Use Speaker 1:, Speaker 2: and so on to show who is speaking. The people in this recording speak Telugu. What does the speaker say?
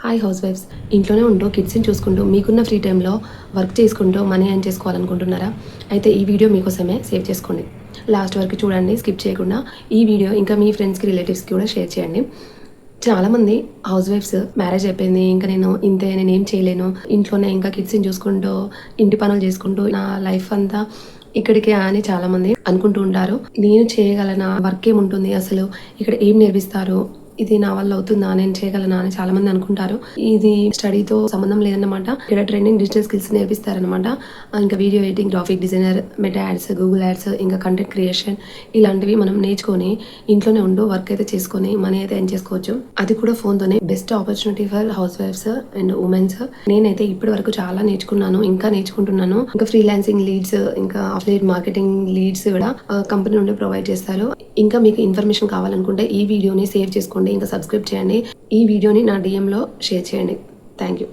Speaker 1: హాయ్ హౌస్ వైఫ్స్, ఇంట్లోనే ఉంటూ కిడ్స్ని చూసుకుంటూ మీకున్న ఫ్రీ టైంలో వర్క్ చేసుకుంటూ మనీ ఎర్న్ చేసుకోవాలనుకుంటున్నారా? అయితే ఈ వీడియో మీకోసమే సేవ్ చేసుకోండి. లాస్ట్ వరకు చూడండి, స్కిప్ చేయకుండా. ఈ వీడియో ఇంకా మీ ఫ్రెండ్స్కి, రిలేటివ్స్కి కూడా షేర్ చేయండి. చాలామంది హౌస్ వైఫ్స్ మ్యారేజ్ అయిపోయింది, ఇంకా నేను ఇంతే, నేను ఏం చేయలేను, ఇంట్లోనే ఇంకా కిడ్స్ని చూసుకుంటూ ఇంటి పనులు చేసుకుంటూ నా లైఫ్ అంతా ఇక్కడికే అని చాలామంది అనుకుంటూ ఉంటారు. నేను చేయగలనా, వర్క్ ఏముంటుంది, అసలు ఇక్కడ ఏం నేర్పిస్తారు, ఇది నా వల్ల అవుతుందా, నేను చేయగలనా అని చాలా మంది అనుకుంటారు. ఇది స్టడీతో సంబంధం లేదన్నమాట. ఇక్కడ ట్రైనింగ్ డిజిటల్ స్కిల్స్ నేర్పిస్తారనమాట. ఇంకా video editing, graphic designer, Meta ads, Google ads, ఇంకా కంటెంట్ క్రియేషన్, ఇలాంటివి మనం నేర్చుకొని ఇంట్లోనే ఉంటూ వర్క్ అయితే చేసుకొని మనీ అయితే ఎర్న్ చేసుకోవచ్చు. అది కూడా ఫోన్తోనే. బెస్ట్ ఆపర్చునిటీ ఫర్ హౌస్ వైఫ్స్ అండ్ ఉమెన్స్. నేనైతే ఇప్పటి వరకు చాలా నేర్చుకున్నాను, ఇంకా నేర్చుకుంటున్నాను. ఇంకా ఫ్రీలాన్సింగ్ లీడ్స్, ఇంకా అఫిలియేట్ మార్కెటింగ్ లీడ్స్ కూడా కంపెనీ నుండి ప్రొవైడ్ చేస్తారు. ఇంకా మీకు ఇన్ఫర్మేషన్ కావాలనుకుంటే ఈ వీడియోని సేవ్ చేసుకోండి, ఇంకా సబ్స్క్రైబ్ చేయండి. ఈ వీడియోని నా DM లో షేర్ చేయండి. Thank you.